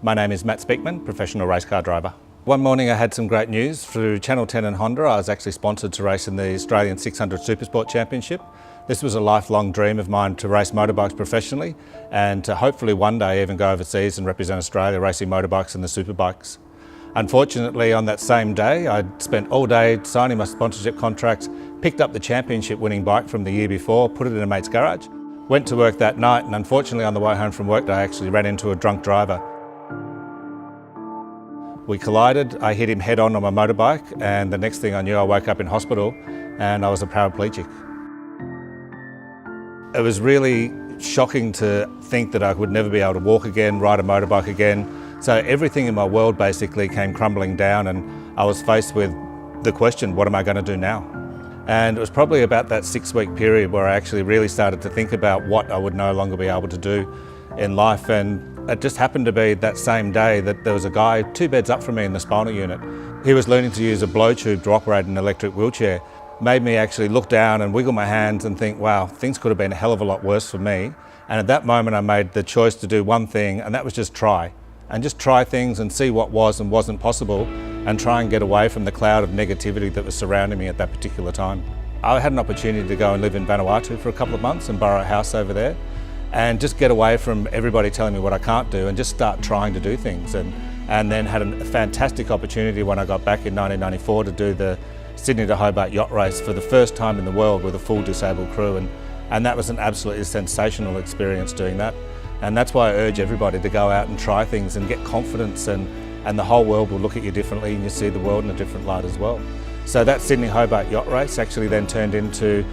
My name is Matt Speakman, professional race car driver. One morning I had some great news. Through Channel 10 and Honda, I was actually sponsored to race in the Australian 600 Supersport Championship. This was a lifelong dream of mine, to race motorbikes professionally and to hopefully one day even go overseas and represent Australia racing motorbikes and the superbikes. Unfortunately, on that same day, I'd spent all day signing my sponsorship contract, picked up the championship winning bike from the year before, put it in a mate's garage, went to work that night, and unfortunately on the way home from work I actually ran into a drunk driver. We collided, I hit him head on my motorbike, and the next thing I knew I woke up in hospital and I was a paraplegic. It was really shocking to think that I would never be able to walk again, ride a motorbike again. So everything in my world basically came crumbling down, and I was faced with the question, what am I going to do now? And it was probably about that 6-week period where I actually really started to think about what I would no longer be able to do in life. And it just happened to be that same day that there was a guy 2 beds up from me in the spinal unit. He was learning to use a blow tube to operate an electric wheelchair. Made me actually look down and wiggle my hands and think, wow, things could have been a hell of a lot worse for me. And at that moment I made the choice to do one thing, and that was just try. And just try things and see what was and wasn't possible, and try and get away from the cloud of negativity that was surrounding me at that particular time. I had an opportunity to go and live in Vanuatu for a couple of months and borrow a house over there, and just get away from everybody telling me what I can't do and just start trying to do things. And then had a fantastic opportunity when I got back in 1994 to do the Sydney to Hobart yacht race for the first time in the world with a full disabled crew, and that was an absolutely sensational experience doing that. And that's why I urge everybody to go out and try things and get confidence, and the whole world will look at you differently and you see the world in a different light as well. So that Sydney Hobart yacht race actually then turned into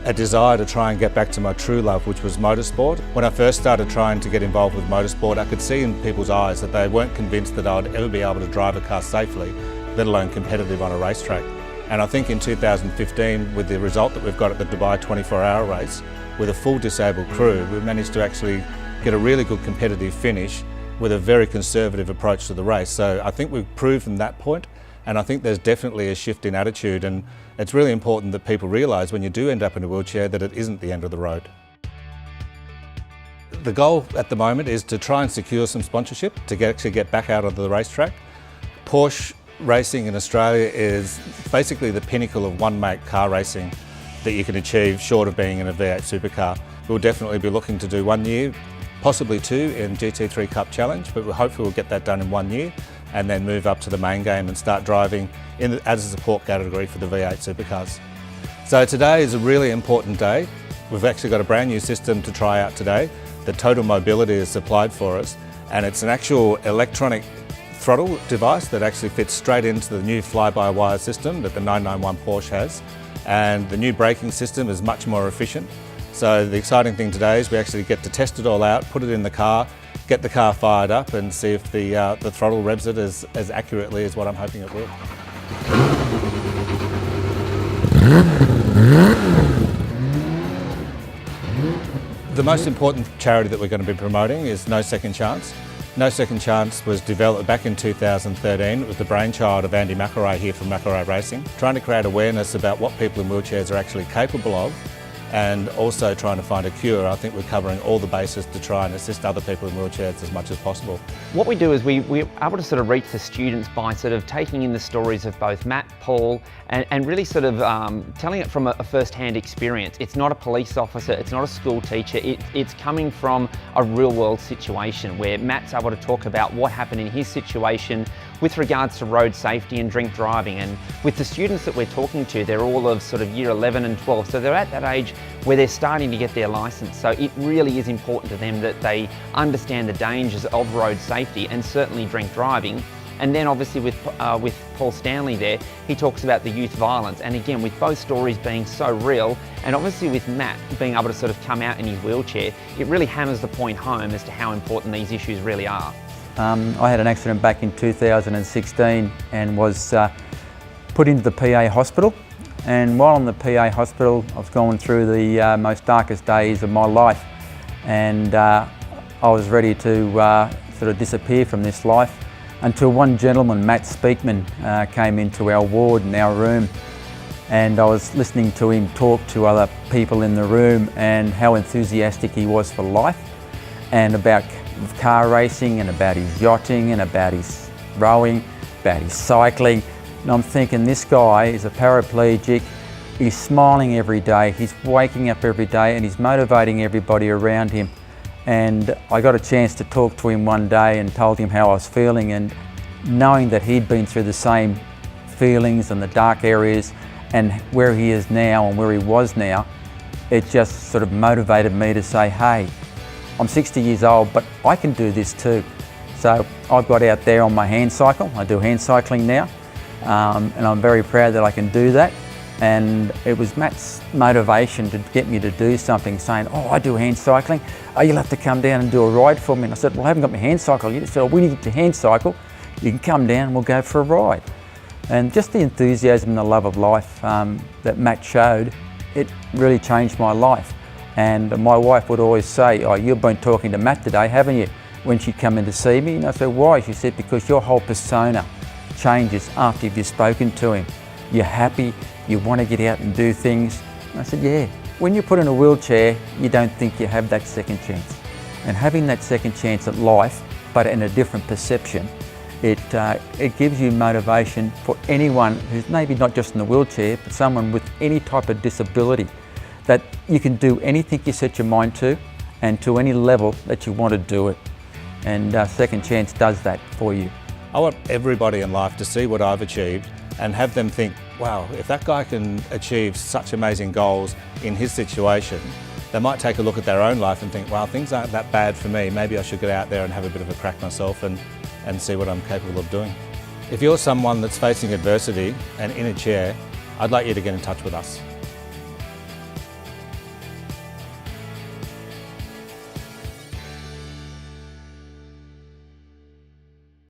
a desire to try and get back to my true love, which was motorsport. When I first started trying to get involved with motorsport, I could see in people's eyes that they weren't convinced that I'd ever be able to drive a car safely, let alone competitive on a racetrack. And I think in 2015, with the result that we've got at the Dubai 24-hour race, with a full disabled crew, we managed to actually get a really good competitive finish with a very conservative approach to the race. So I think we've proven that point, and I think there's definitely a shift in attitude, and it's really important that people realise when you do end up in a wheelchair that it isn't the end of the road. The goal at the moment is to try and secure some sponsorship to actually get back out of the racetrack. Porsche racing in Australia is basically the pinnacle of one-make car racing that you can achieve short of being in a V8 supercar. We'll definitely be looking to do 1 year, possibly 2 in GT3 Cup Challenge, but hopefully we'll get that done in 1 year and then move up to the main game and start driving as a support category for the V8 supercars. So today is a really important day. We've actually got a brand new system to try out today. The Total Mobility is supplied for us, and it's an actual electronic throttle device that actually fits straight into the new fly-by-wire system that the 991 Porsche has, and the new braking system is much more efficient. So the exciting thing today is we actually get to test it all out, put it in the car, get the car fired up and see if the throttle revs it as accurately as what I'm hoping it will. The most important charity that we're going to be promoting is No Second Chance. No Second Chance was developed back in 2013. It was the brainchild of Andy McElrea here from McElrea Racing, trying to create awareness about what people in wheelchairs are actually capable of, and also trying to find a cure. I think we're covering all the bases to try and assist other people in wheelchairs as much as possible. What we do is we're able to sort of reach the students by sort of taking in the stories of both Matt, Paul, and really sort of telling it from a first-hand experience. It's not a police officer, it's not a school teacher, it's coming from a real-world situation where Matt's able to talk about what happened in his situation with regards to road safety and drink driving. And with the students that we're talking to, they're all of sort of year 11 and 12, so they're at that age where they're starting to get their licence. So it really is important to them that they understand the dangers of road safety and certainly drink driving. And then obviously with Paul Stanley there, he talks about the youth violence. And again, with both stories being so real, and obviously with Matt being able to sort of come out in his wheelchair, it really hammers the point home as to how important these issues really are. I had an accident back in 2016 and was put into the PA hospital. And while in the PA hospital, I was going through the most darkest days of my life, and I was ready to sort of disappear from this life, until one gentleman, Matt Speakman, came into our ward and our room, and I was listening to him talk to other people in the room and how enthusiastic he was for life and about of car racing and about his yachting and about his rowing, about his cycling. And I'm thinking, this guy is a paraplegic, he's smiling every day, he's waking up every day and he's motivating everybody around him. And I got a chance to talk to him one day and told him how I was feeling, and knowing that he'd been through the same feelings and the dark areas and where he is now and where he was now, it just sort of motivated me to say, hey, I'm 60 years old, but I can do this too. So I got out there on my hand cycle. I do hand cycling now, and I'm very proud that I can do that. And it was Matt's motivation to get me to do something, saying, oh, I do hand cycling. Oh, you'll have to come down and do a ride for me. And I said, well, I haven't got my hand cycle yet. He said, oh, when you get your hand cycle, you can come down and we'll go for a ride. And just the enthusiasm and the love of life that Matt showed, it really changed my life. And my wife would always say, oh, you've been talking to Matt today, haven't you? When she'd come in to see me. And I said, why? She said, because your whole persona changes after you've spoken to him. You're happy, you want to get out and do things. And I said, yeah. When you're put in a wheelchair, you don't think you have that second chance. And having that second chance at life, but in a different perception, it gives you motivation for anyone who's maybe not just in a wheelchair, but someone with any type of disability, that you can do anything you set your mind to and to any level that you want to do it. And Second Chance does that for you. I want everybody in life to see what I've achieved and have them think, wow, if that guy can achieve such amazing goals in his situation, they might take a look at their own life and think, wow, things aren't that bad for me. Maybe I should get out there and have a bit of a crack myself and see what I'm capable of doing. If you're someone that's facing adversity and in a chair, I'd like you to get in touch with us.